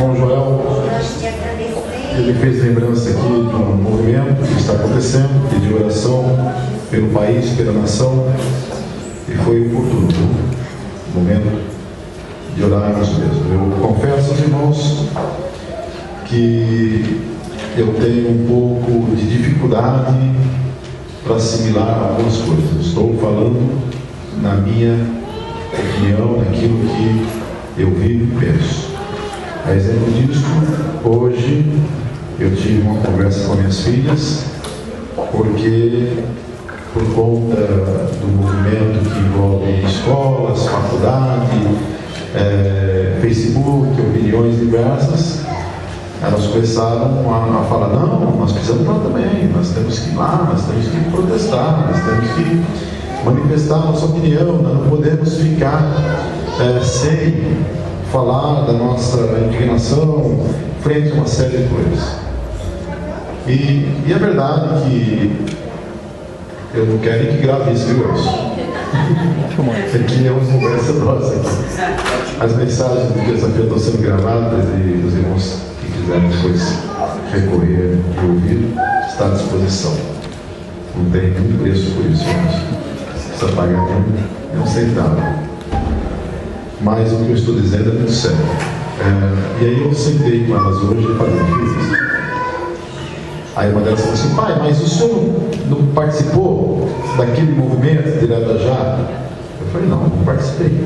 Irmão Joel, ele fez lembrança aqui de um movimento que está acontecendo, pediu oração pelo país, pela nação, e foi oportuno, o momento de orarmos mesmo. Eu confesso aos irmãos que eu tenho um pouco de dificuldade para assimilar algumas coisas. Estou falando na minha opinião, naquilo que eu vivo e penso. A exemplo disso, hoje eu tive uma conversa com minhas filhas, porque por conta do movimento que envolve escolas, faculdade, Facebook, opiniões diversas, elas começaram a falar: não, nós precisamos lá também, nós temos que ir lá, nós temos que protestar, nós temos que manifestar a nossa opinião, nós não podemos ficar sem falar da nossa indignação frente a uma série de coisas. E é verdade que eu não quero que grave isso, viu, Elcio? Aqui é uma conversa nossa. As mensagens do terça-feira estão sendo gravadas e os irmãos que quiserem depois recorrer e ouvir, está à disposição. Não tem nenhum preço por isso, irmãos. Não precisa pagar nenhum centavo. Mas o que eu estou dizendo é muito sério. E aí eu sentei com elas hoje e falei: filhas. Aí uma delas falou assim: pai, mas o senhor não participou daquele movimento de Leva Já? Eu falei: não participei.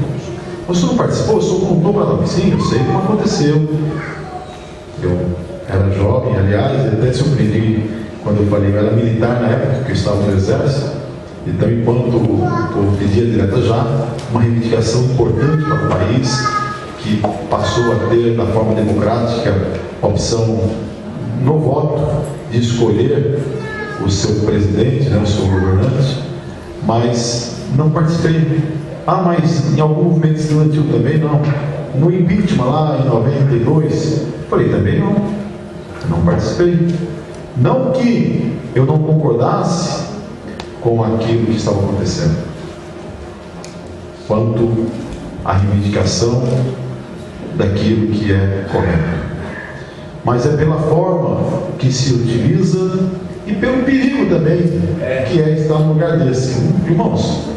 O senhor não participou? O senhor contou para nós? Sim, eu sei como aconteceu. Eu era jovem, aliás, até surpreendi quando eu falei: eu era militar na época que eu estava no exército. Então, enquanto o povo pedia direta já, uma reivindicação importante para o país, que passou a ter, da forma democrática, a opção no voto de escolher o seu presidente, né, o seu governante, mas não participei. Ah, mas em algum movimento estudantil também não. No impeachment lá em 92, falei: também não participei. Não que eu não concordasse com aquilo que estava acontecendo, quanto à reivindicação daquilo que é correto, mas é pela forma que se utiliza e pelo perigo também que é estar num lugar desse. Irmãos,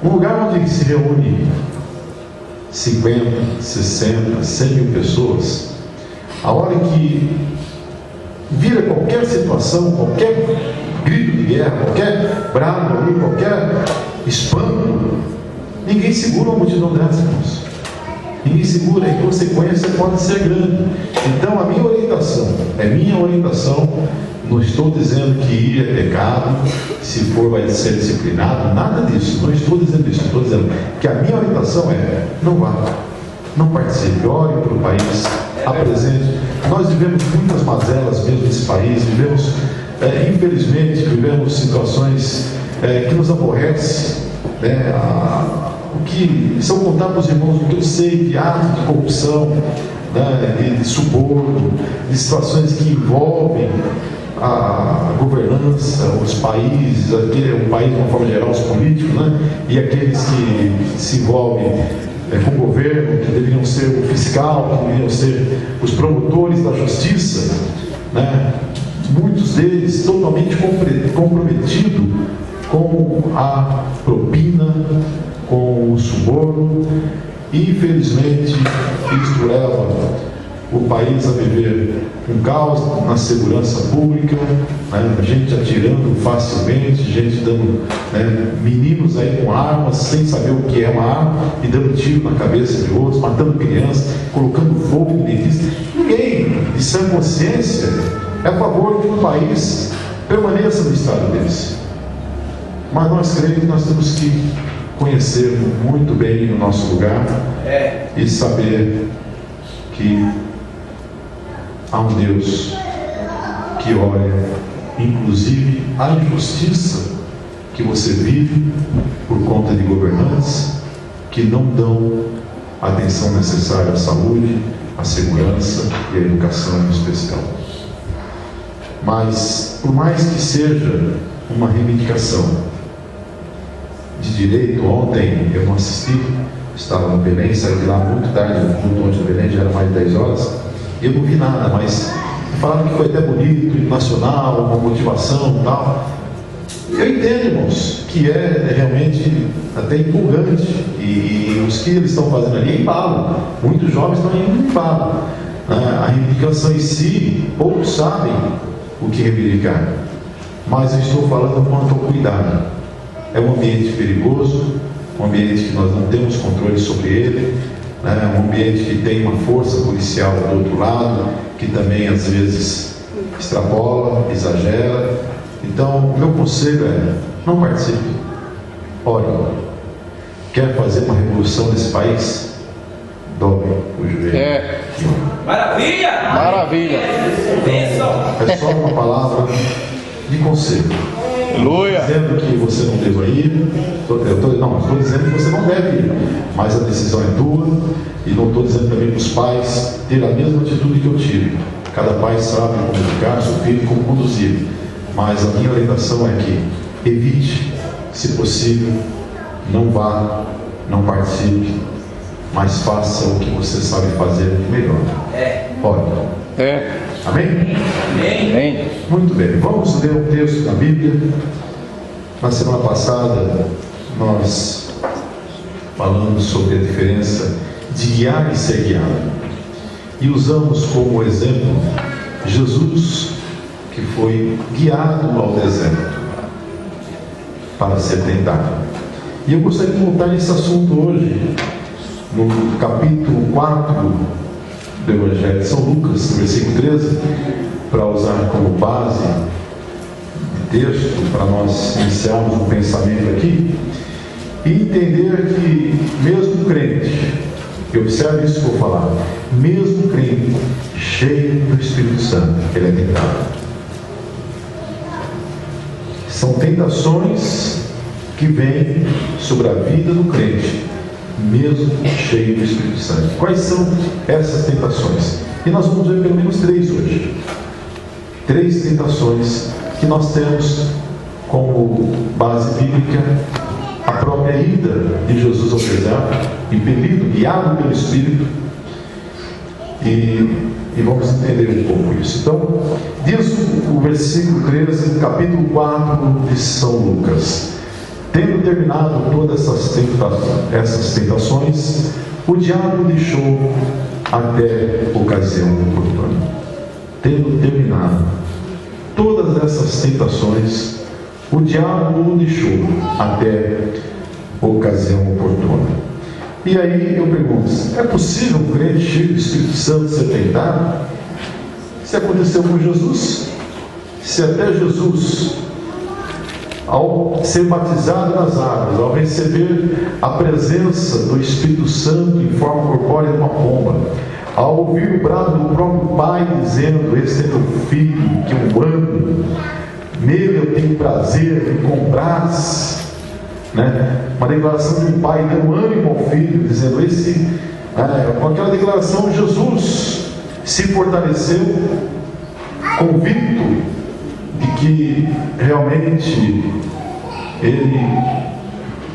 um lugar onde se reúne 50, 60, 100 mil pessoas, a hora que vira qualquer situação, qualquer grito de guerra, qualquer brado ali, qualquer espanto, ninguém segura uma multidão dessa, irmãos. Ninguém segura, e a consequência pode ser grande. Então a minha orientação, não estou dizendo que ir é pecado, se for vai ser disciplinado, nada disso, não estou dizendo isso, estou dizendo que a minha orientação é: não vá, não participe, ore para o país, apresente. Nós vivemos muitas mazelas mesmo nesse país, infelizmente vivemos situações que nos aborrecem, o que são contar para os irmãos o que eu sei de atos de corrupção, de suborno, de situações que envolvem a governança, os países, o país de uma forma geral, os políticos, e aqueles que se envolvem com o governo, que deveriam ser o fiscal, que deveriam ser os promotores da justiça, muitos deles totalmente comprometidos com a propina, com o suborno. Infelizmente, isto leva o país a viver um caos na segurança pública, gente atirando facilmente, gente dando, meninos aí com armas, sem saber o que é uma arma, e dando tiro na cabeça de outros, matando crianças, colocando fogo em dentistas. Ninguém de sã consciência é a favor que o país permaneça no estado deles. Mas nós cremos que nós temos que conhecer muito bem o nosso lugar e saber que há um Deus que olha, inclusive, a injustiça que você vive por conta de governantes que não dão a atenção necessária à saúde, à segurança e à educação em especial. Mas, por mais que seja uma reivindicação de direito, ontem eu não assisti, estava no Belém, saí de lá muito tarde, no culto onde no Belém já era mais de 10 horas, e eu não vi nada, mas falaram que foi até bonito, nacional, uma motivação e tal. Eu entendo, irmãos, que é realmente até empolgante, e os que eles estão fazendo ali é embalo. Muitos jovens estão indo em embalo. A reivindicação em si, poucos sabem o que reivindicar, mas eu estou falando quanto ao cuidado. É um ambiente perigoso, um ambiente que nós não temos controle sobre ele, um ambiente que tem uma força policial do outro lado, que também às vezes extrapola, exagera. Então, o meu conselho é: não participe. Ore. Quer fazer uma revolução nesse país? Dobre o joelho. Maravilha! Maravilha! É só uma palavra de conselho. Aleluia! Dizendo que você não deva ir, estou dizendo que você não deve ir, mas a decisão é tua, e não estou dizendo também para os pais ter a mesma atitude que eu tive. Cada pai sabe como educar seu filho, como conduzir, mas a minha orientação é que evite, se possível, não vá, não participe, mas faça o que você sabe fazer melhor. Ore. Amém? Amém. Muito bem, vamos ler um texto da Bíblia. Na semana passada nós falamos sobre a diferença de guiar e ser guiado, e usamos como exemplo Jesus, que foi guiado ao deserto para ser tentado. E eu gostaria de voltar nesse assunto hoje, no capítulo 4 do Evangelho de São Lucas, versículo 13, para usar como base de texto, para nós iniciarmos um pensamento aqui, e entender que mesmo crente, e observe isso que eu vou falar, mesmo crente cheio do Espírito Santo, ele é tentado. São tentações que vêm sobre a vida do crente, mesmo cheio do Espírito Santo. Quais são essas tentações? E nós vamos ver pelo menos 3 hoje. 3 tentações que nós temos como base bíblica: a própria ida de Jesus ao deserto, impelido, guiado pelo Espírito, e vamos entender um pouco isso. Então, diz o versículo 13 do capítulo 4 de São Lucas: tendo terminado todas essas tentações, o diabo deixou até ocasião oportuna. Tendo terminado todas essas tentações, o diabo o deixou até ocasião oportuna. E aí eu pergunto: é possível um crente cheio do Espírito Santo ser tentado? Se aconteceu com Jesus, se até Jesus, ao ser batizado nas águas, ao receber a presença do Espírito Santo em forma corpórea de uma pomba, ao ouvir o brado do próprio Pai dizendo: este é meu filho que eu amo, nele eu tenho prazer em comprar-se, uma declaração de um pai dando ânimo ao filho, dizendo com aquela declaração, Jesus se fortaleceu, convicto de que realmente ele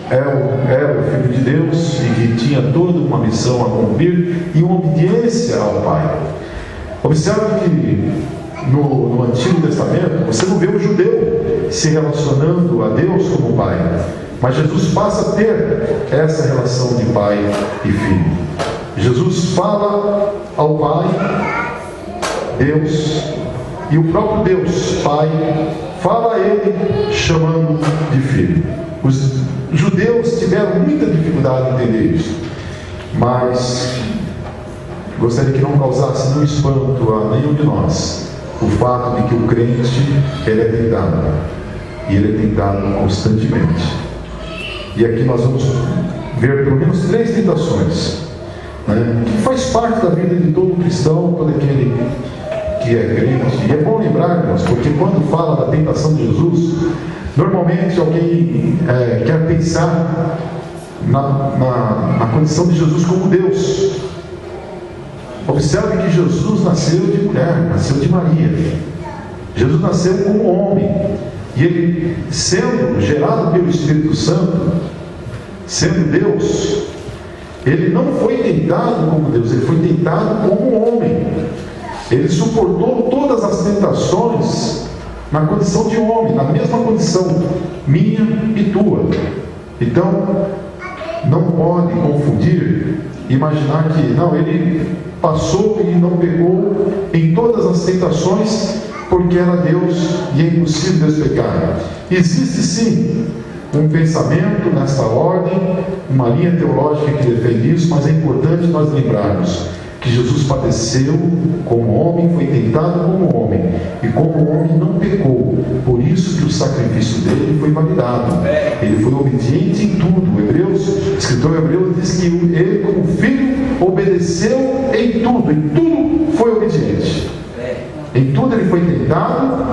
era o Filho de Deus e que tinha toda uma missão a cumprir e uma obediência ao Pai. Observe que no Antigo Testamento você não vê o judeu se relacionando a Deus como Pai, mas Jesus passa a ter essa relação de pai e filho. Jesus fala ao Pai, Deus, e o próprio Deus, Pai, fala a ele chamando de filho. Os judeus tiveram muita dificuldade em entender isso, mas gostaria que não causasse nenhum espanto a nenhum de nós o fato de que o crente, ele é tentado, e ele é tentado constantemente. E aqui nós vamos ver pelo menos 3 tentações, que faz parte da vida de todo cristão, todo aquele que é crente. E é bom lembrar, irmãos, porque quando fala da tentação de Jesus, normalmente alguém quer pensar na condição de Jesus como Deus. Observe que Jesus nasceu de mulher, nasceu de Maria. Jesus nasceu como homem. E ele, sendo gerado pelo Espírito Santo, sendo Deus, Ele não foi tentado como Deus, ele foi tentado como homem. Ele suportou todas as tentações na condição de homem, na mesma condição minha e tua. Então, não pode confundir, imaginar que não, ele passou e não pecou em todas as tentações porque era Deus e é impossível Deus pecar. Existe sim um pensamento nesta ordem, uma linha teológica que defende isso, mas é importante nós lembrarmos que Jesus padeceu como homem, foi tentado como homem, e como homem não pecou. Por isso que o sacrifício dele foi validado. Ele foi obediente em tudo. O escritor hebreu diz que ele, como filho, obedeceu em tudo foi obediente. Em tudo ele foi tentado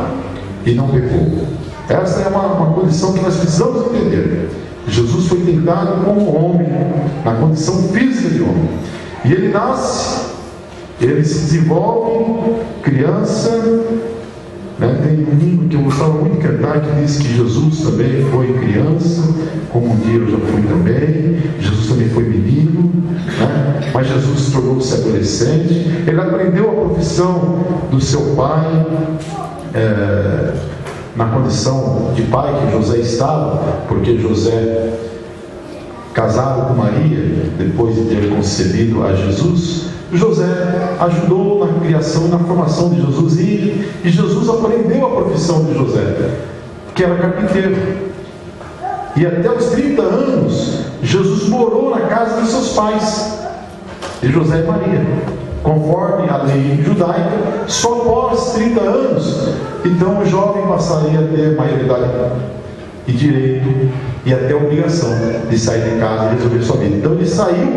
e não pecou. Essa é uma condição que nós precisamos entender. Jesus foi tentado como homem, na condição física de homem. E ele nasce, ele se desenvolve, criança, né? Tem um hino que eu gostava muito de cantar que diz que Jesus também foi criança, como um dia eu já fui também. Jesus também foi menino, né? Mas Jesus tornou-se adolescente. Ele aprendeu a profissão do seu pai, na condição de pai que José estava, porque José, casado com Maria, depois de ter concebido a Jesus, José ajudou na criação e na formação de Jesus, e Jesus aprendeu a profissão de José, que era carpinteiro. E até os 30 anos, Jesus morou na casa de seus pais, de José e Maria, conforme a lei judaica. Só após 30 anos, então o jovem passaria a ter maioridade e direito e até obrigação de sair de casa e resolver sua vida. Então ele saiu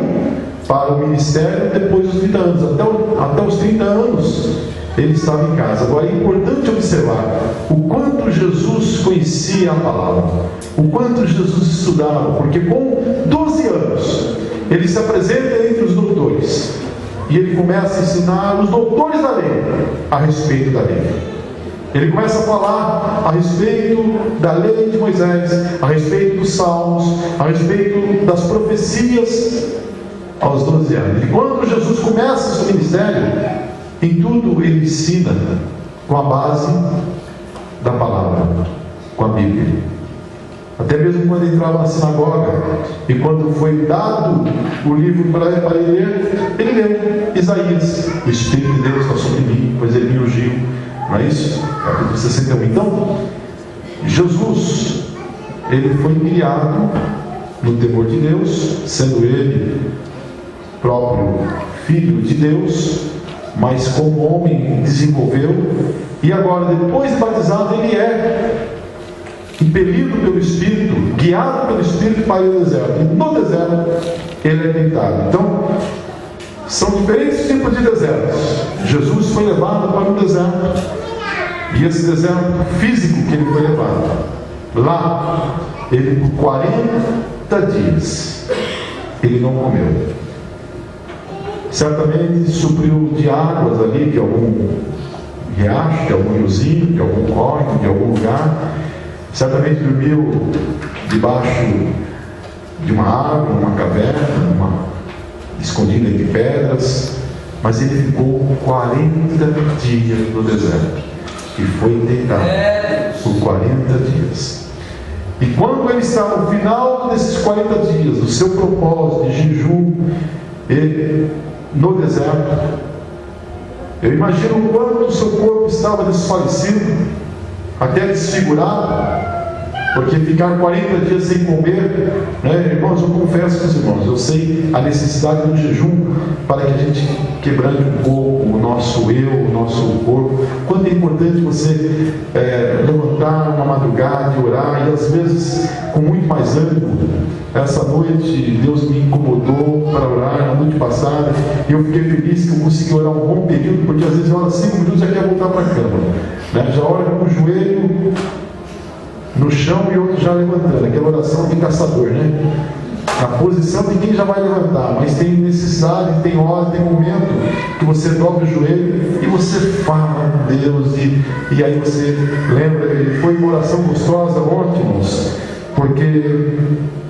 para o ministério depois dos 30 anos. Até os 30 anos ele estava em casa. Agora é importante observar o quanto Jesus conhecia a palavra, o quanto Jesus estudava, porque com 12 anos ele se apresenta entre os doutores e ele começa a ensinar os doutores da lei a respeito da lei. Ele começa a falar a respeito da lei de Moisés, a respeito dos salmos, a respeito das profecias aos 12 anos. E quando Jesus começa o seu ministério, em tudo ele ensina com a base da palavra, com a Bíblia. Até mesmo quando ele entrava na sinagoga e quando foi dado o livro para ele ler, ele leu Isaías: o Espírito de Deus está sobre mim, pois ele me ungiu. Não é isso? Capítulo 61. Então, Jesus, ele foi criado no temor de Deus, sendo ele próprio filho de Deus, mas como homem desenvolveu, e agora, depois de batizado, ele é impelido pelo Espírito, guiado pelo Espírito para o deserto. E no deserto, ele é tentado. Então, são diferentes tipos de desertos. Jesus foi levado para um deserto, e esse deserto físico que ele foi levado, lá, ele por 40 dias, ele não comeu. Certamente supriu de águas ali, de algum riacho, de algum riozinho, de algum córrego, de algum lugar. Certamente dormiu debaixo de uma árvore, uma caverna, escondido entre pedras, mas ele ficou 40 dias no deserto e foi tentado por 40 dias. E quando ele está no final desses 40 dias, do seu propósito de jejum no deserto, eu imagino o quanto o seu corpo estava desfalecido, até desfigurado, porque ficar 40 dias sem comer, né? Irmãos, eu confesso com os irmãos, eu sei a necessidade do jejum para que a gente quebrante um pouco o nosso eu, o nosso corpo. Quanto é importante você levantar uma madrugada e orar, e às vezes com muito mais ânimo. Essa noite Deus me incomodou para orar na noite passada, e eu fiquei feliz que eu consegui orar um bom período, porque às vezes eu oro 5 minutos e já quer voltar para a cama, né? Já ora com o joelho no chão e outro já levantando, aquela oração de caçador, né? Na posição de quem já vai levantar, mas tem necessidade, tem hora, tem momento que você dobra o joelho e você fala com Deus, e aí você lembra. Foi uma oração gostosa ontem, irmãos, porque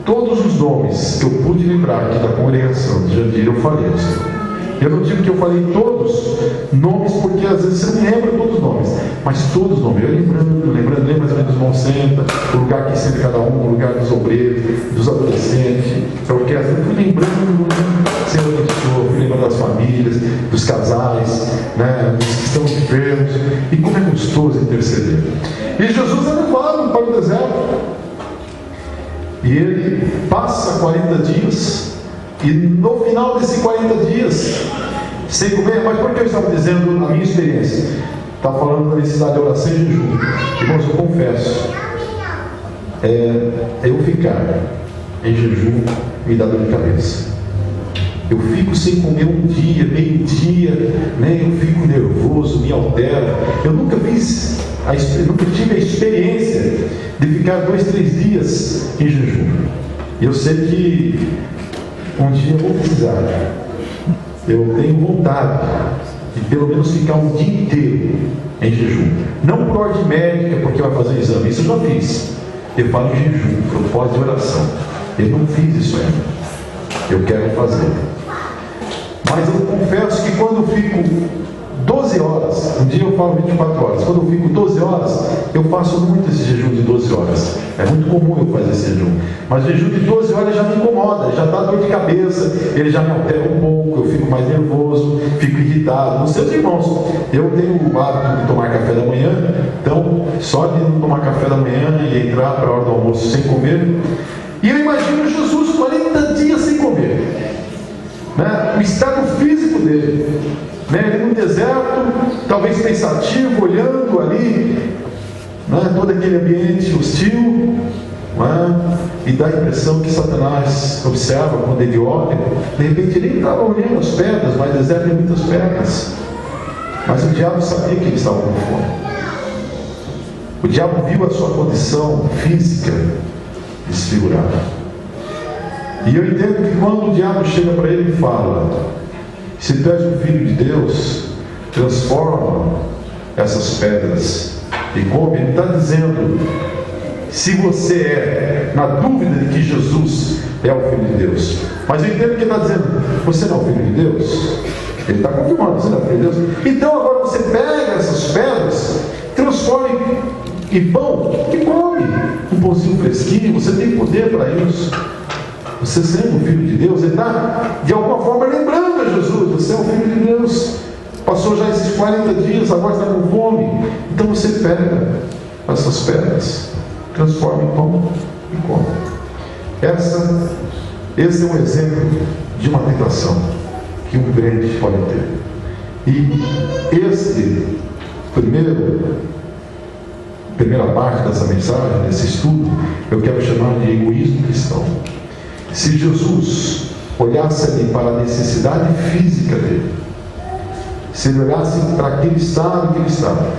todos os nomes que eu pude lembrar aqui da congregação de Jandira, eu falei, Senhor. Eu não digo que eu falei todos nomes, porque às vezes você não lembra todos os nomes, mas todos os nomes. Eu lembrando mais ou menos do Monsenta, o lugar que senta cada um, o lugar dos obreiros, dos adolescentes, da orquestra. Eu fui lembrando, Senhor, fui lembrando das famílias, dos casais, né, dos que estão enfermos, e como é gostoso interceder. E Jesus é levado para o deserto, e ele passa 40 dias. E no final desses 40 dias, sem comer, mas por que eu estava dizendo a minha experiência? Estava falando da necessidade de oração e jejum. Irmãos, eu confesso, eu ficar em jejum me dá dor de cabeça. Eu fico sem comer um dia, meio dia, né? Eu fico nervoso, me altero. Eu nunca tive a experiência de ficar 2, 3 dias em jejum. E eu sei que um dia eu vou precisar. Eu tenho vontade de pelo menos ficar um dia inteiro em jejum. Não por ordem médica, porque vai fazer exame. Isso eu já fiz. Eu falo em jejum, propósito de oração. Eu não fiz isso ainda. Eu quero fazer. Mas eu confesso que quando eu fico 12 horas, um dia eu falo 24 horas, quando eu fico 12 horas, eu faço muito esse jejum de 12 horas. É muito comum eu fazer esse jejum. Mas o jejum de 12 horas já me incomoda, já dá dor de cabeça, ele já me altera um pouco, eu fico mais nervoso, fico irritado. Os seus irmãos, eu tenho o hábito de tomar café da manhã, então só de não tomar café da manhã e entrar para a hora do almoço sem comer. E eu imagino Jesus 40 dias sem comer, né? O estado físico dele, né? Ele no deserto, talvez pensativo, olhando ali, né? Todo aquele ambiente hostil, né? E dá a impressão que Satanás observa quando ele olha. De repente ele estava olhando as pedras, mas o deserto tem muitas pedras. Mas o diabo sabia que ele estava com fome. O diabo viu a sua condição física desfigurada. E eu entendo que quando o diabo chega para ele e fala: se tu és o Filho de Deus, transforma essas pedras e come. Ele está dizendo, se você é na dúvida de que Jesus é o Filho de Deus. Mas eu entendo que ele está dizendo, você não é o Filho de Deus? Ele está confirmando, você não é o Filho de Deus? Então agora você pega essas pedras, transforma em pão e come um pãozinho fresquinho. Você tem poder para isso. Você sendo o Filho de Deus, ele está de alguma forma lembrando a Jesus, você é o Filho de Deus, passou já esses 40 dias, agora está com fome. Então você pega essas pedras, transforma em pão e come. Esse é um exemplo de uma tentação que um crente pode ter. E este primeira parte dessa mensagem, desse estudo, eu quero chamar de egoísmo cristão. Se Jesus olhasse ali para a necessidade física dele, se ele olhasse para aquele estado que ele estava,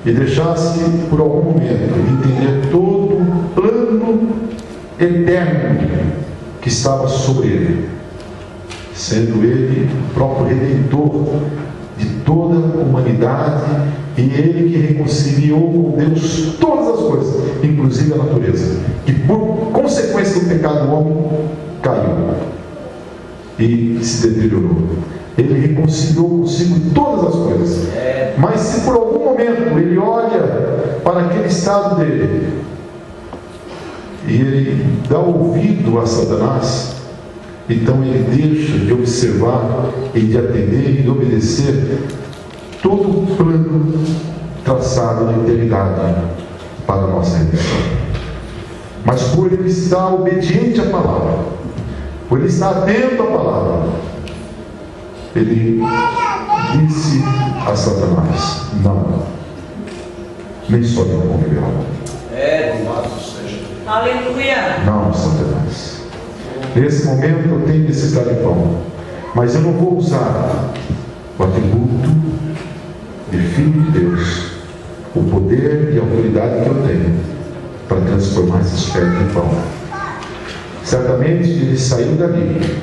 e deixasse por algum momento entender todo o plano eterno que estava sobre ele, sendo ele o próprio Redentor de toda a humanidade, e ele que reconciliou com Deus todas as coisas, inclusive a natureza, que por consequência do pecado do homem caiu e se deteriorou. Ele reconciliou consigo todas as coisas. Mas se por algum momento ele olha para aquele estado dele e ele dá ouvido a Satanás, então ele deixa de observar e de atender e de obedecer todo o plano traçado na eternidade para a nossa redenção. Mas por ele estar obediente à palavra, por ele estar atento à palavra, ele disse a Satanás: não, nem só eu conviverá. Aleluia. Não, Satanás, nesse momento eu tenho necessidade de pão, mas eu não vou usar o atributo de Filho de Deus, o poder e a autoridade que eu tenho para transformar essas pedras em pão. Certamente ele saiu dali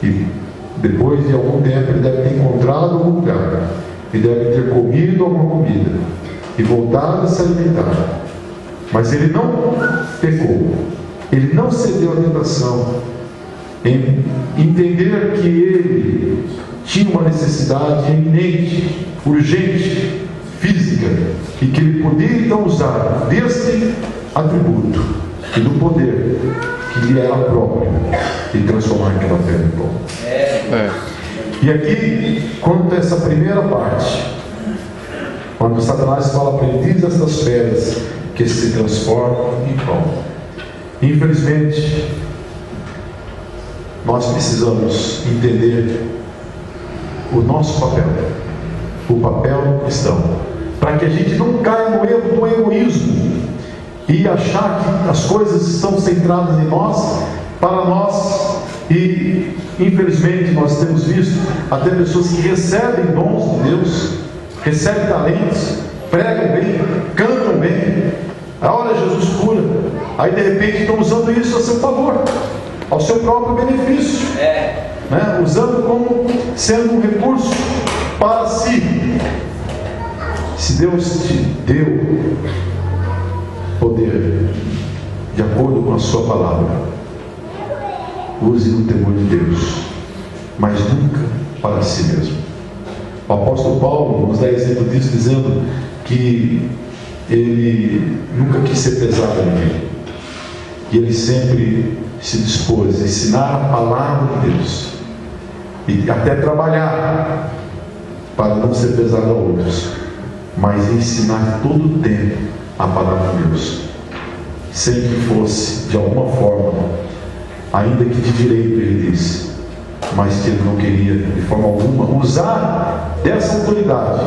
e depois de algum tempo ele deve ter encontrado algum lugar, ele deve ter comido alguma comida e voltado a se alimentar, mas ele não pecou, Ele não cedeu à tentação, em entender que ele tinha uma necessidade eminente, urgente, física, e que ele podia então usar deste atributo e do poder que lhe era próprio e transformar aquela pedra em pão. E aqui, quanto a essa primeira parte, quando Satanás fala para ele, diz estas pedras que se transformam em pão. Infelizmente, nós precisamos entender o nosso papel, o papel do cristão, para que a gente não caia no erro do egoísmo e achar que as coisas estão centradas em nós, para nós, e infelizmente nós temos visto até pessoas que recebem dons de Deus, recebem talentos, pregam bem, cantam bem, olha, Jesus cura, aí de repente estão usando isso a seu favor, ao seu próprio benefício, né? Usando como sendo um recurso para si. Se Deus te deu poder de acordo com a sua palavra, use no temor de Deus, mas nunca para si mesmo. O apóstolo Paulo nos dá exemplo disso, dizendo que ele nunca quis ser pesado em ninguém, e ele sempre se dispôs a ensinar a palavra de Deus e até trabalhar para não ser pesado a outros, mas ensinar todo o tempo a palavra de Deus, sem que fosse de alguma forma, ainda que de direito, ele disse, mas que ele não queria de forma alguma usar dessa autoridade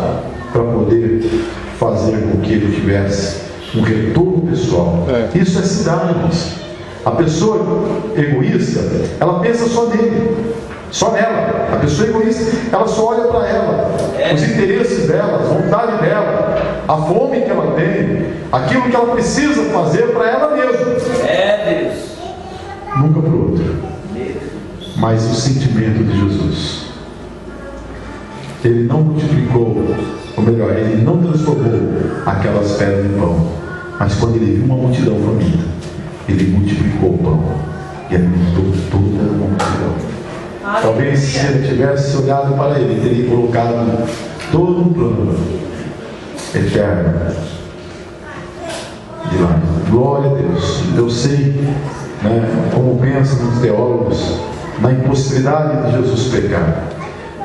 para poder fazer com que ele tivesse um retorno pessoal. Isso é cidade, irmãos. A pessoa egoísta, ela pensa só nele, só nela. A pessoa egoísta, ela só olha para ela, os interesses dela, a vontade dela, a fome que ela tem, aquilo que ela precisa fazer para ela mesma. Deus. Nunca para o outro. Mas o sentimento de Jesus, ele não multiplicou, ou melhor, ele não transformou aquelas pedras em pão, mas quando ele viu uma multidão faminta, ele multiplicou o pão e alimentou toda a multidão. Talvez se ele tivesse olhado para ele, ele teria colocado todo um plano eterno de lá. Glória a Deus. Eu sei, né, como pensam os teólogos, na impossibilidade de Jesus pecar,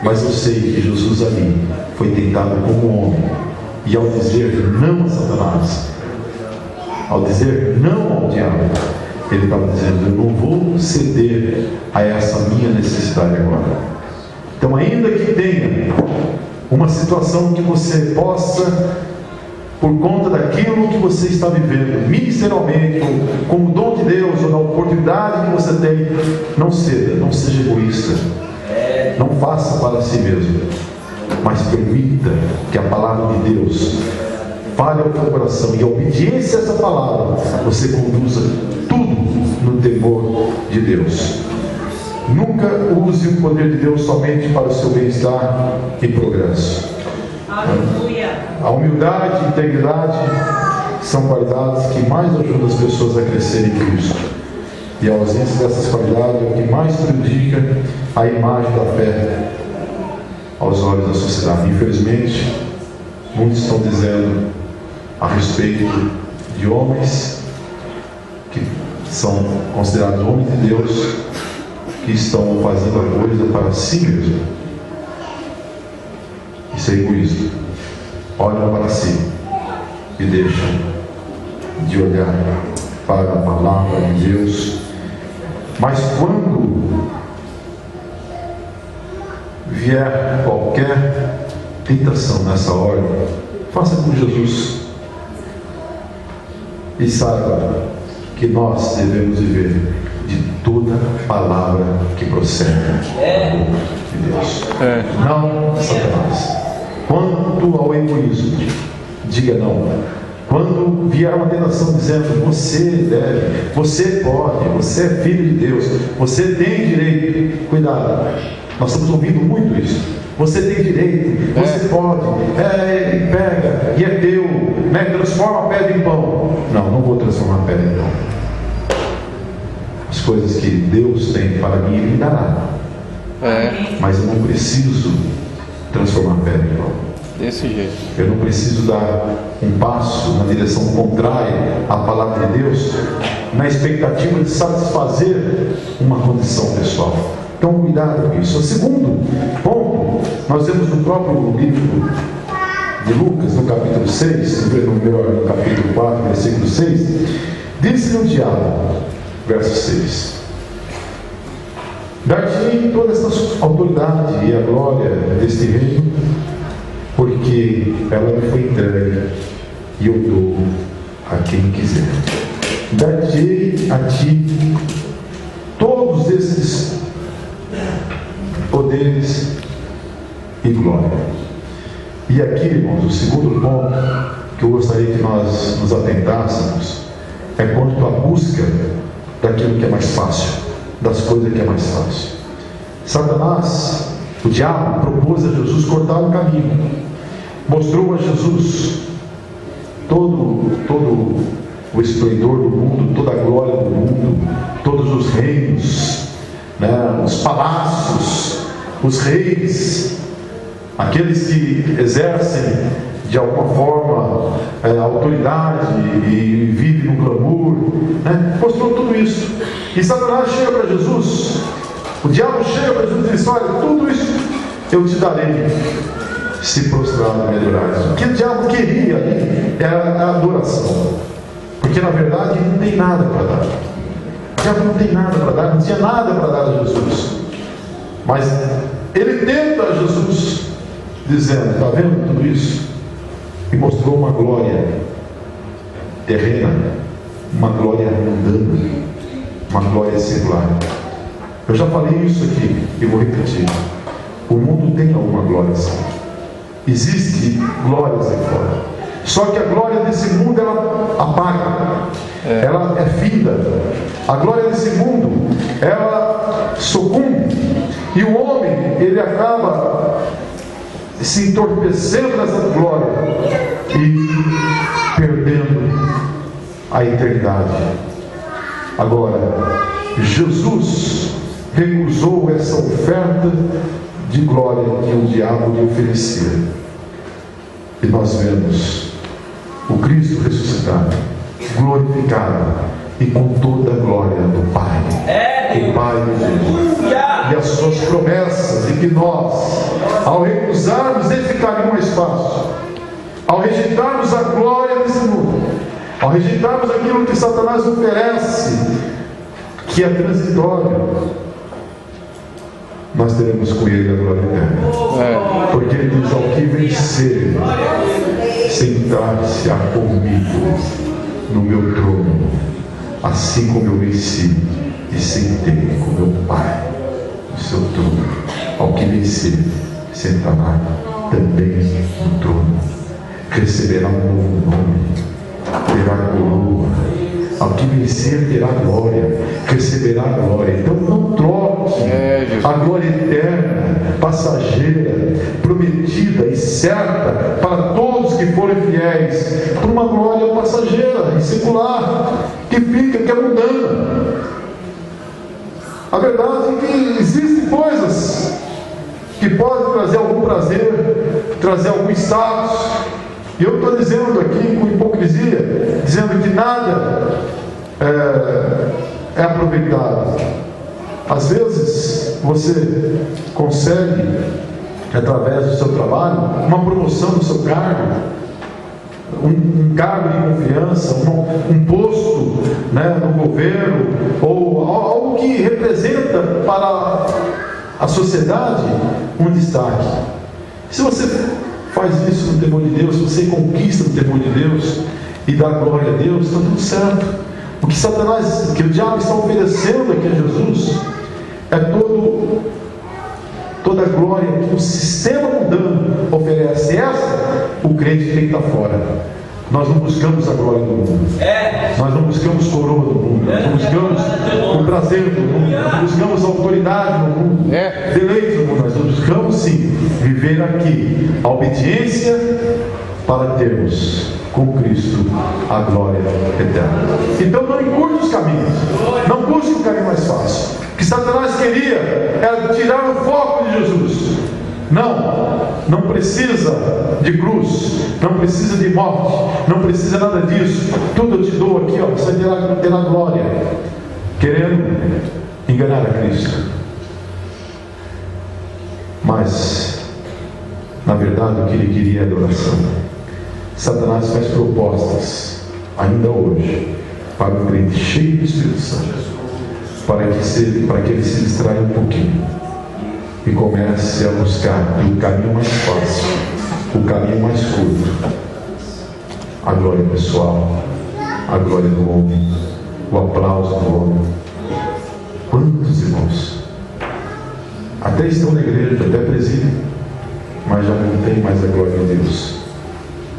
mas eu sei que Jesus ali foi tentado como homem, e ao dizer não a Satanás, ao dizer não ao diabo, ele estava dizendo, eu não vou ceder a essa minha necessidade agora. Então, ainda que tenha uma situação que você possa, por conta daquilo que você está vivendo, ministerialmente, ou como dom de Deus, ou da oportunidade que você tem, não ceda, não seja egoísta, não faça para si mesmo, mas permita que a palavra de Deus fale ao teu coração, e a obediência a essa palavra, você conduza tudo no temor de Deus. Nunca use o poder de Deus somente para o seu bem-estar e progresso. Aleluia. A humildade e a integridade são qualidades que mais ajudam as pessoas a crescerem em Cristo, e a ausência dessas qualidades é o que mais prejudica a imagem da fé aos olhos da sociedade. Infelizmente, muitos estão dizendo a respeito de homens que são considerados homens de Deus, que estão fazendo a coisa para si mesmo. Isso é egoísmo. Olham para si e deixam de olhar para a palavra de Deus. Mas quando vier qualquer tentação nessa hora, faça com Jesus e saiba que nós devemos viver de toda palavra que procede da boca de Deus, não Satanás. Quanto ao egoísmo, diga não. Quando vier uma tentação dizendo, você deve, você pode, você é filho de Deus, você tem direito, cuidado, nós estamos ouvindo muito isso. Você tem direito, você pode, pega, e é teu, né? Transforma a pedra em pão. Não, não vou transformar a pedra em pão. coisas que Deus tem para mim, Ele me dará. Mas eu não preciso transformar pedra. Desse jeito. Eu não preciso dar um passo na direção contrária à palavra de Deus, na expectativa de satisfazer uma condição pessoal. Então, cuidado com isso. O segundo ponto, nós vemos no próprio livro de Lucas, no capítulo 6, no capítulo 4, versículo 6, disse-lhe o diabo, verso 6: dar-te-ei toda esta autoridade e a glória deste reino, porque ela me foi entregue e eu dou a quem quiser. Dar-te-ei a ti todos esses poderes e glória. E aqui, irmãos, o segundo ponto que eu gostaria que nós nos atentássemos é quanto à busca daquilo que é mais fácil, das coisas que é mais fácil. Satanás, o diabo, propôs a Jesus cortar o caminho, mostrou a Jesus todo o esplendor do mundo, toda a glória do mundo, todos os reinos, os palácios, os reis, aqueles que exercem de alguma forma a autoridade e vivem no glamour, mostrou tudo isso. E Satanás chega para Jesus, o diabo chega para Jesus e diz: olha, tudo isso eu te darei se prostrado me adorares. O que o diabo queria ali era a adoração, porque na verdade ele não tem nada para dar. O diabo não tem nada para dar, não tinha nada para dar a Jesus, mas ele tenta Jesus dizendo: está vendo tudo isso? E mostrou uma glória terrena, uma glória mundana, uma glória secular. Eu já falei isso aqui e vou repetir: o mundo tem alguma glória sim. Existem glórias aí fora, só que a glória desse mundo ela apaga, ela é finda. A glória desse mundo ela sucumbe, e o homem ele acaba se entorpecendo nessa glória e perdendo a eternidade. Agora, Jesus recusou essa oferta de glória que o diabo lhe oferecia, e nós vemos o Cristo ressuscitado, glorificado e com toda a glória do Pai, o Pai de Jesus, e as suas promessas de que nós, ao recusarmos, ele ficaria mais fácil, ao rejeitarmos a glória desse mundo, ao rejeitarmos aquilo que Satanás oferece, que é transitório, nós teremos com ele a glória eterna. Porque ele diz: ao que vencer, sentar-se-á comigo no meu trono, assim como eu venci e sentei com meu Pai no seu trono. Ao que vencer, sentará também no trono, receberá um novo nome, terá coroa. Ao que vencer terá glória, receberá glória. Então não troque a glória eterna, passageira, prometida e certa para todos que forem fiéis, por uma glória passageira e secular, que fica, que é mundana. A verdade é que existem coisas que podem trazer algum prazer, trazer algum status. E eu estou dizendo aqui com hipocrisia, dizendo que nada é aproveitado. Às vezes você consegue, através do seu trabalho, uma promoção no seu cargo, um cargo de confiança, um posto no governo, ou algo que representa para a sociedade um destaque. Se você faz isso no temor de Deus, você conquista no temor de Deus e dá glória a Deus, está tudo certo. O que Satanás, que o diabo está oferecendo aqui a Jesus, é toda a glória que o sistema mundano oferece. Essa, o crente tem que estar fora. Nós não buscamos a glória do mundo, nós não buscamos coroa do mundo, nós não buscamos o prazer do mundo, nós não buscamos a autoridade do mundo, deleite do mundo. Nós buscamos sim viver aqui a obediência para termos com Cristo a glória eterna. Então não encurte os caminhos, não busque o caminho mais fácil. O que Satanás queria era tirar o foco de Jesus. Não precisa de cruz, não precisa de morte, não precisa nada disso. Tudo eu te dou aqui, ó, você terá glória. Querendo enganar a Cristo. Mas na verdade o que ele queria é adoração. Satanás faz propostas ainda hoje para um crente cheio do Espírito Santo, para que ele se distraia um pouquinho e comece a buscar o caminho mais fácil, o caminho mais curto, a glória pessoal, a glória do homem, o aplauso do homem. Quantos irmãos até estão na igreja, até presidem, mas já não tem mais a glória de Deus,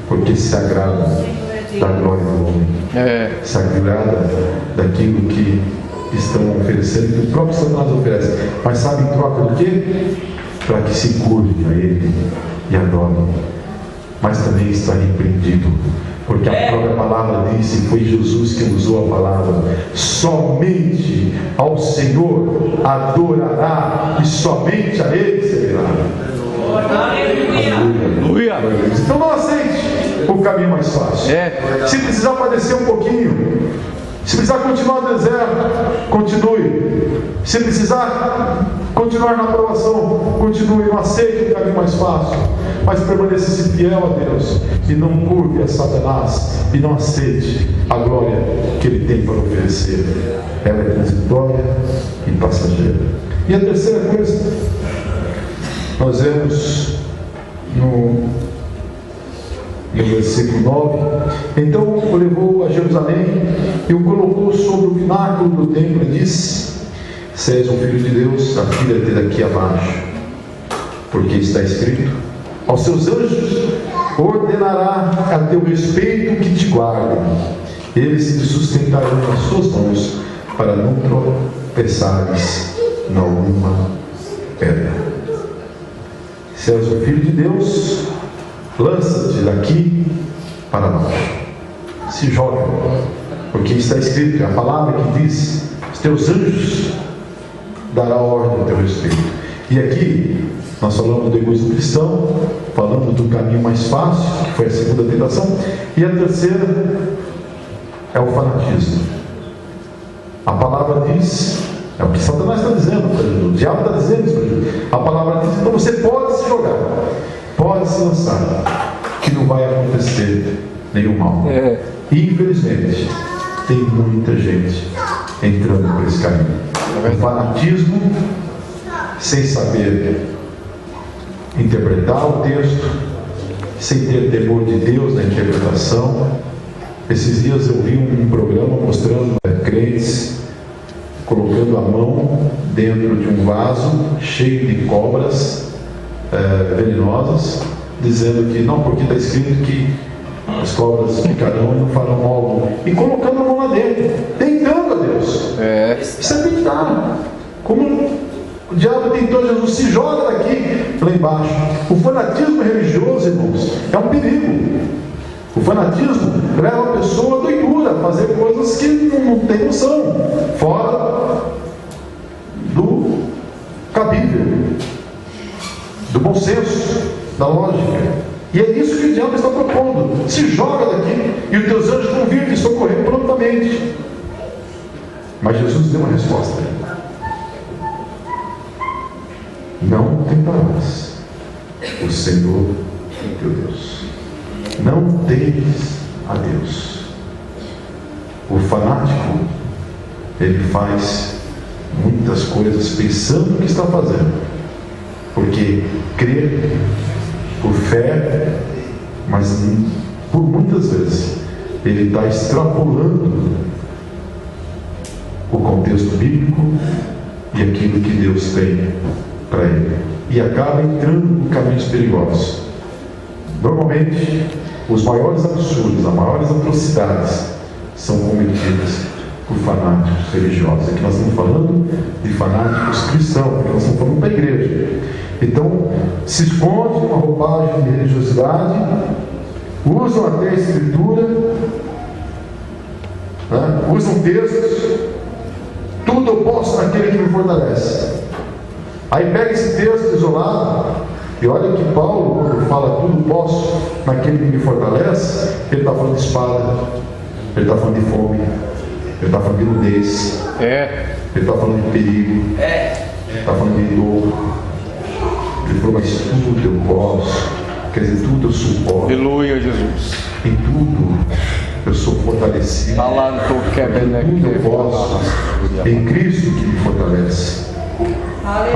porque se agradam da glória do homem, se agradam daquilo que estão oferecendo, que o próprio Satanás oferece. Mas sabe em troca do quê? Para que se curve a ele e adorem. Mas também está repreendido, porque a própria palavra disse, foi Jesus que usou a palavra: somente ao Senhor adorará e somente a Ele servirá. Aleluia. Então não aceite o caminho mais fácil. Se precisar padecer um pouquinho, se precisar continuar no deserto, continue. Se precisar continuar na aprovação, continue. Não aceite o caminho mais fácil, mas permaneça fiel a Deus e não curve a Satanás e não aceite a glória que ele tem para oferecer. Ela é transitória e passageira. E a terceira coisa, nós vemos no versículo 9: então o levou a Jerusalém e o colocou sobre o pináculo do templo e disse: se és um filho de Deus, atira-te daqui abaixo, porque está escrito: aos seus anjos ordenará a teu respeito que te guardem, eles te sustentarão nas suas mãos, para não tropeçares em alguma pedra. Se és um filho de Deus, lança-te daqui para baixo, se joga, porque está escrito, a palavra que diz: os teus anjos dará ordem ao teu respeito. E aqui nós falamos do egoísmo cristão, falamos do caminho mais fácil, que foi a segunda tentação, e a terceira é o fanatismo. A palavra diz, é o que Satanás está dizendo para Jesus, o diabo está dizendo isso para Jesus. A palavra diz: então você pode se jogar, pode se lançar, que não vai acontecer nenhum mal. E infelizmente tem muita gente entrando por esse caminho. O fanatismo, sem saber interpretar o texto, sem ter temor de Deus na interpretação. Esses dias eu vi um programa mostrando crentes colocando a mão dentro de um vaso cheio de cobras venenosas, dizendo que não, porque está escrito que as cobras picarão e não farão mal algum, e colocando a mão lá dentro, tentando a Deus. Isso é tentar. Como o diabo tentou Jesus: se joga daqui lá embaixo. O fanatismo religioso, irmãos, é um perigo. O fanatismo leva a pessoa à doidura, a fazer coisas que não tem noção, fora do cabível, do bom senso, da lógica. E é isso que o diabo está propondo: se joga daqui e os teus anjos vão vir te socorrer prontamente. Mas Jesus deu uma resposta: não tentarás o Senhor teu Deus. Não temes a Deus. O fanático, ele faz muitas coisas pensando que está fazendo, porque crê por fé, mas por muitas vezes ele está extrapolando o contexto bíblico e aquilo que Deus tem para ele, e acaba entrando em caminhos perigosos. Normalmente os maiores absurdos, as maiores atrocidades são cometidas por fanáticos religiosos. Aqui nós estamos falando de fanáticos cristãos, porque nós estamos falando da igreja. Então se esconde uma roupagem de religiosidade, usam até a escritura, né? Usam textos, tudo eu posso naquele que me fortalece. Aí pega esse texto isolado, e olha que Paulo, quando fala tudo posso naquele que me fortalece, ele está falando de espada, ele está falando de fome, ele está falando de nudez, ele está falando de perigo, ele está falando de dor. Ele falou, mas tudo eu posso, quer dizer, tudo eu suporto. Aleluia, Jesus. Em tudo eu sou fortalecido. Em tudo eu posso, em Cristo que me fortalece.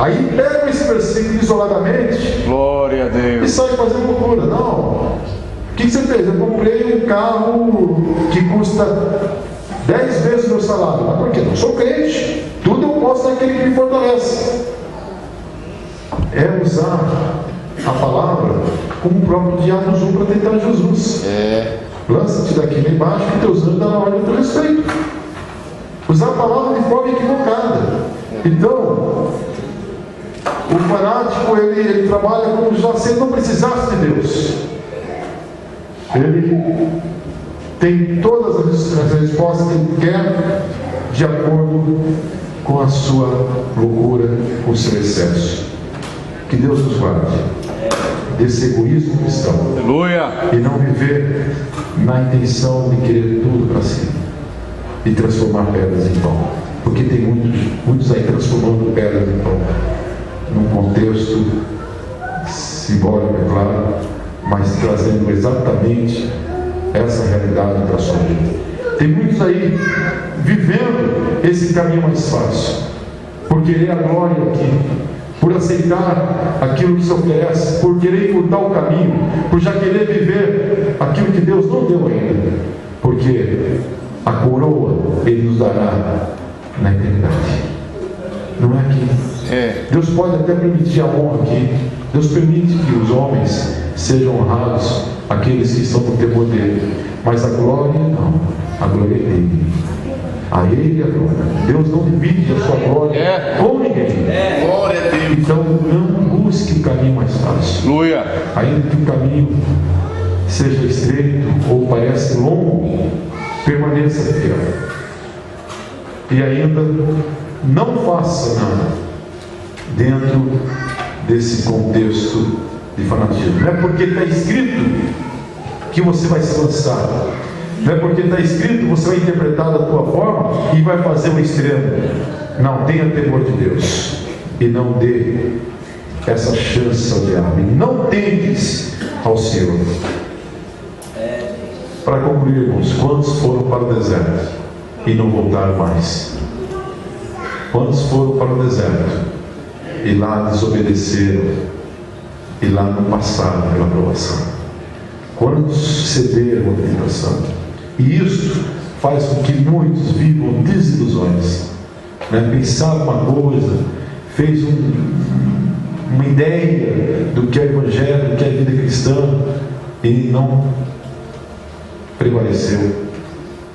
Aí pega esse versículo isoladamente, glória a Deus, e sai fazendo loucura. Não, o que você fez? Eu comprei um carro que custa 10 vezes o meu salário. Mas por quê? Não sou crente, tudo eu posso naquele que me fortalece. É usar a palavra como o próprio diabo usou para tentar Jesus. Lança-te daqui lá embaixo que teus anos dão na ordem do teu respeito. Usar a palavra de forma equivocada. Então, o fanático ele trabalha como se ele não precisasse de Deus. Ele tem todas as respostas que ele quer de acordo com a sua loucura, com o seu excesso. Que Deus nos guarde desse egoísmo cristão. Aleluia. E não viver na intenção de querer tudo para si e transformar pedras em pão. Porque tem muitos aí transformando pedras em pão, num contexto simbólico, é claro, mas trazendo exatamente essa realidade para a sua vida. Tem muitos aí vivendo esse caminho mais fácil, por querer a glória aqui, por aceitar aquilo que se oferece, por querer encurtar o caminho, por já querer viver aquilo que Deus não deu ainda, porque a coroa Ele nos dará na eternidade, não é aqui. Deus pode até permitir a honra aqui. Deus permite que os homens sejam honrados, aqueles que estão no temor dele, mas a glória não, a glória é dele. A ele a glória. Deus não divide a sua glória com ninguém. Glória a Deus. Então não busque o caminho mais fácil. Aleluia. Ainda que o caminho seja estreito ou parece longo, permaneça fiel. E ainda não faça nada dentro desse contexto de fanatismo. Não é porque está escrito que você vai se lançar. Não é porque está escrito que você vai interpretar da tua forma e vai fazer o extremo. Não, tenha temor de Deus e não dê essa chance ao diabo. E não tentes ao Senhor. Para concluir, irmãos, quantos foram para o deserto e não voltaram mais? Quantos foram para o deserto e lá desobedeceram e lá não passaram pela provação? Quantos cederam à tentação? E isso faz com que muitos vivam desilusões, né? Pensaram uma coisa, fez uma ideia do que é o Evangelho, do que é a vida cristã, e não prevaleceu,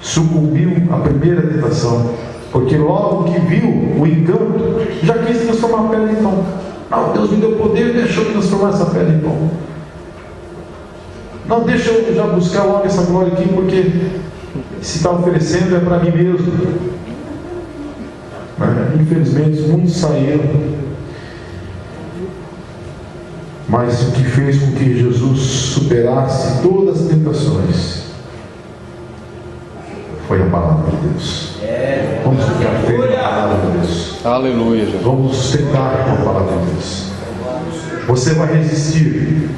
sucumbiu à primeira tentação, porque logo que viu o encanto, já quis transformar a pedra em pão. Não, Deus me deu poder, deixa eu transformar essa pedra em pão. Não, deixa eu já buscar logo essa glória aqui, porque se está oferecendo é para mim mesmo. Infelizmente muitos saíram, mas o que fez com que Jesus superasse todas as tentações foi a palavra de Deus. Vamos ficar firmes na palavra de Deus. Aleluia, Jesus. Vamos sustentar com a palavra de Deus. Você vai resistir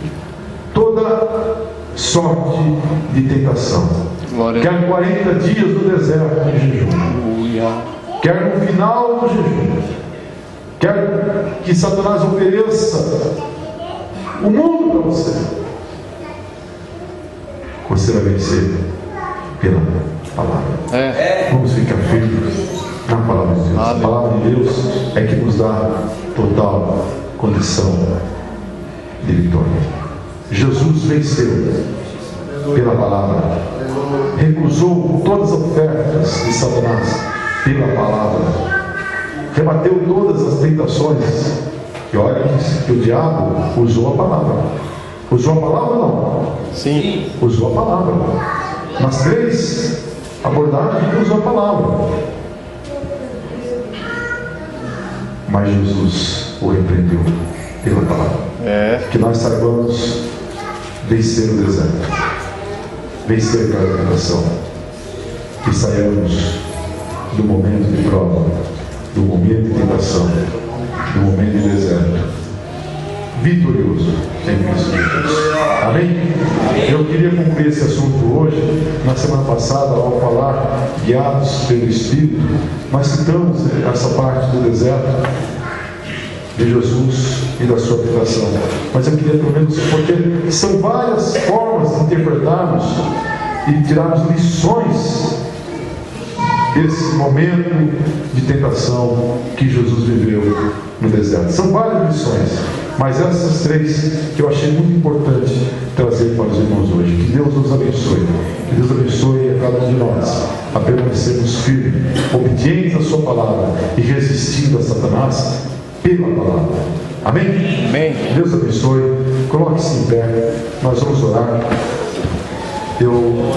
toda sorte de tentação. Quer 40 dias no deserto de jejum, quer no final do jejum, quer que Satanás ofereça o mundo para você, você vai vencer pela palavra. Vamos ficar firmes na palavra de Deus. A palavra de Deus é que nos dá total condição de vitória. Jesus venceu pela palavra, recusou todas as ofertas de Satanás pela palavra, rebateu todas as tentações. E olha que o diabo usou a palavra. Usou a palavra não? Sim. Usou a palavra. Nas 3 abordagens, ele usou a palavra. Mas Jesus o repreendeu pela palavra. Que nós saibamos vencer o deserto, vencer cada tentação, que saiamos do momento de prova, do momento de tentação, do momento de deserto, vitorioso em Cristo Jesus. Amém? Eu queria concluir esse assunto hoje. Na semana passada, ao falar guiados pelo Espírito, nós citamos essa parte do deserto de Jesus e da sua tentação. Mas eu queria pelo menos, porque são várias formas de interpretarmos e tirarmos lições desse momento de tentação que Jesus viveu no deserto. São várias lições, mas essas 3 que eu achei muito importante trazer para os irmãos hoje. Que Deus nos abençoe. Que Deus abençoe a cada um de nós a permanecermos firmes, obedientes à sua palavra e resistindo a Satanás pela palavra. Amém? Amém. Deus abençoe. Coloque-se em pé. Nós vamos orar. Eu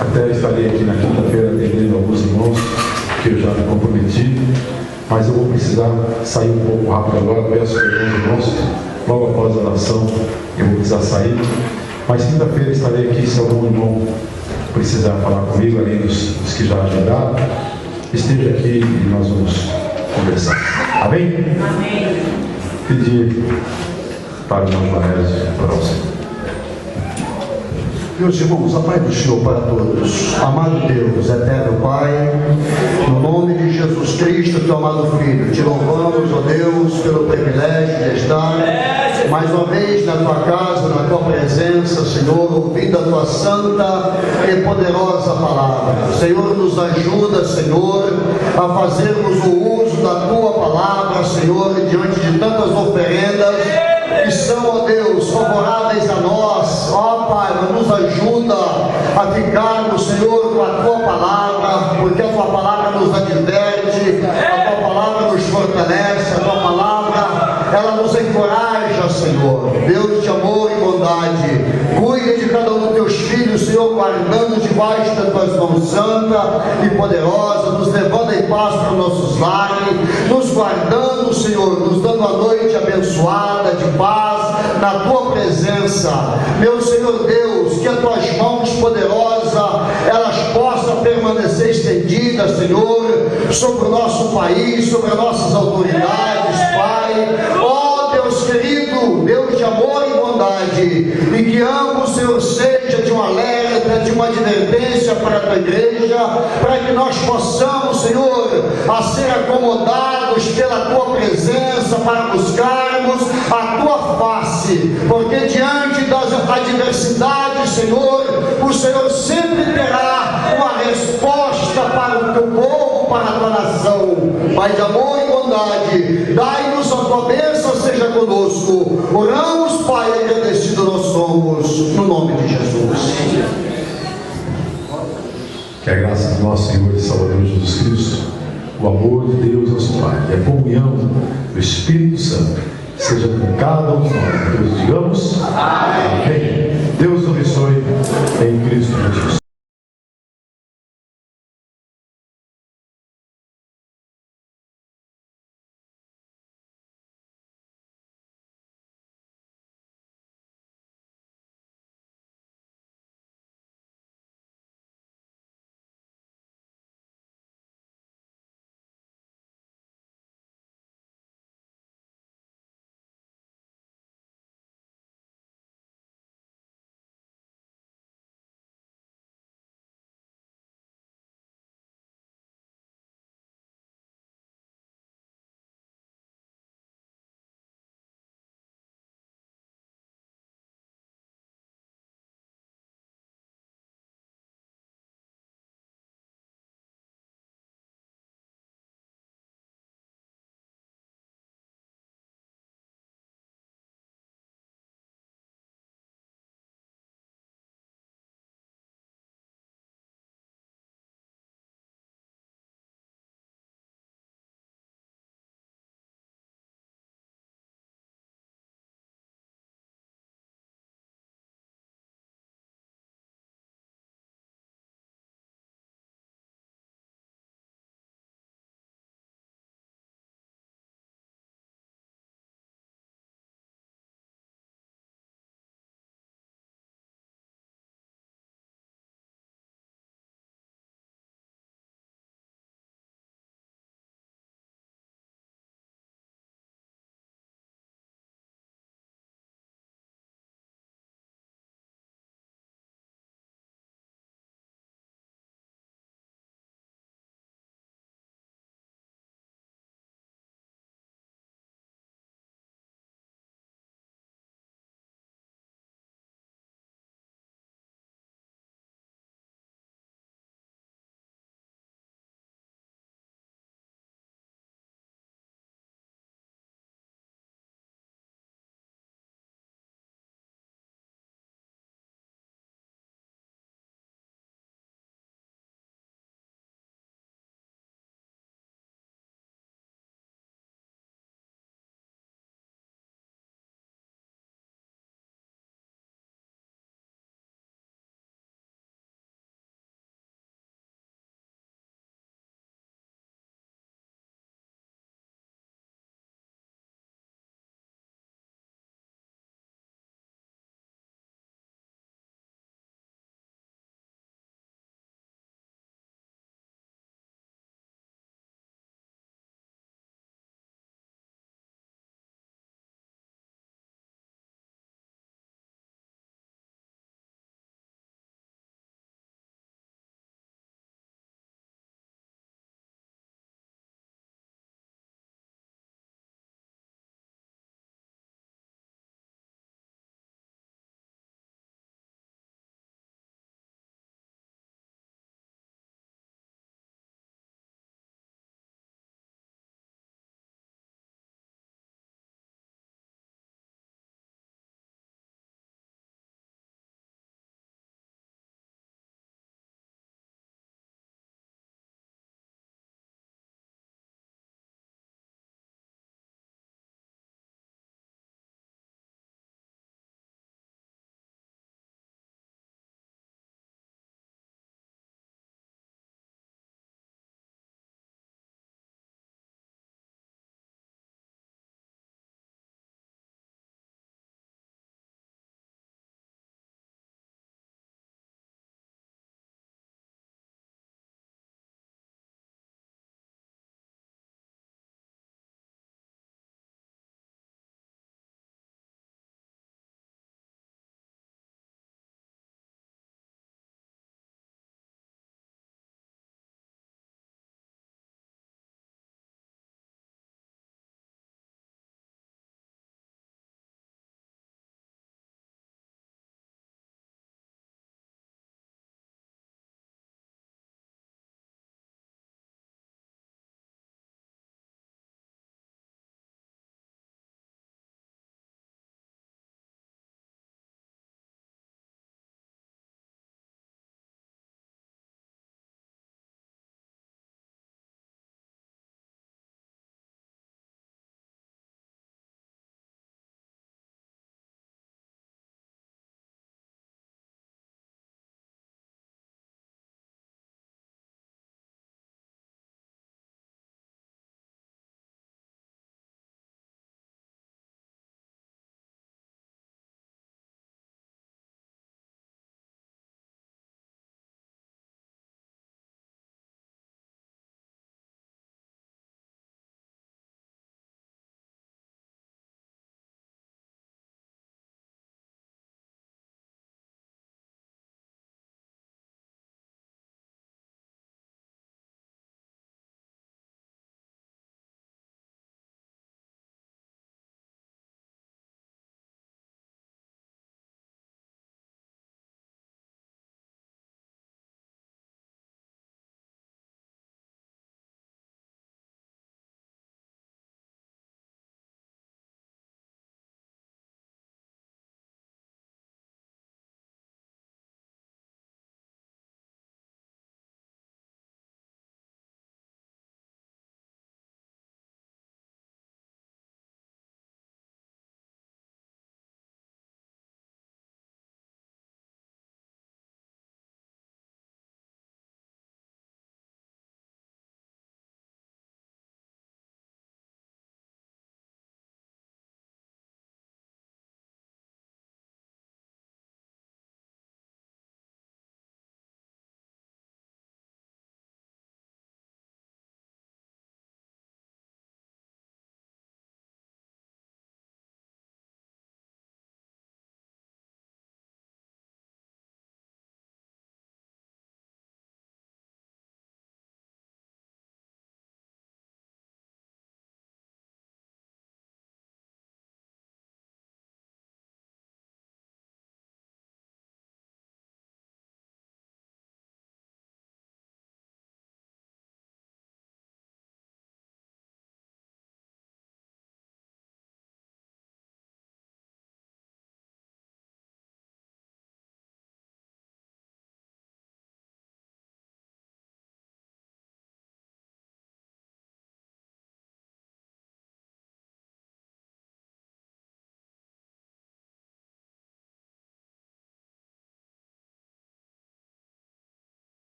até estarei aqui na quinta-feira atendendo alguns irmãos que eu já me comprometi, mas eu vou precisar sair um pouco rápido agora. Peço perdão aos irmãos, logo após a oração eu vou precisar sair, mas quinta-feira estarei aqui. Se algum irmão precisar falar comigo, além dos que já agendaram, esteja aqui e nós vamos conversar. Amém? Amém. Pedir para o irmão Laércio para o Senhor. Meus irmãos, a paz do Senhor para todos. Amado Deus, eterno Pai, no nome de Jesus Cristo, teu amado Filho, te louvamos, ó Deus, pelo privilégio de estar mais uma vez na tua casa, na tua presença, Senhor, ouvindo a tua santa e poderosa palavra. Senhor, nos ajuda, Senhor, a fazermos o uso da tua palavra, Senhor, diante de tantas oferendas que são, ó Deus, favoráveis a nós. Ó Pai, nos ajuda a ficarmos, Senhor, com a tua palavra, porque a tua palavra nos adverte, a tua palavra nos fortalece, a tua palavra, ela nos encoraja, Senhor. Deus de amor e bondade, cuida de cada um dos teus filhos, Senhor, guardando debaixo das tuas mãos santa e poderosa, nos levando em paz para os nossos lares, nos guardando, Senhor, nos dando a noite abençoada de paz na tua presença. Meu Senhor Deus, que as tuas mãos poderosas elas possam permanecer estendidas, Senhor, sobre o nosso país, sobre as nossas autoridades, Pai. Ó Deus querido, Deus de amor e bondade, e que ambos, Senhor, seja de um alerta, de uma advertência para a tua igreja, para que nós possamos, Senhor, a ser acomodados pela tua presença, para buscarmos a tua face, porque diante das adversidades, Senhor, o Senhor sempre terá uma resposta para o teu povo, para a tua nação. Pai de amor e bondade, dai-nos a tua bênção, seja conosco. Oramos, Pai, agradecido nós somos, no nome de Jesus. Que a graça do nosso Senhor e Salvador Jesus Cristo, o amor de Deus nosso Pai e a comunhão do Espírito Santo seja com cada um de nós. Deus digamos. Amém.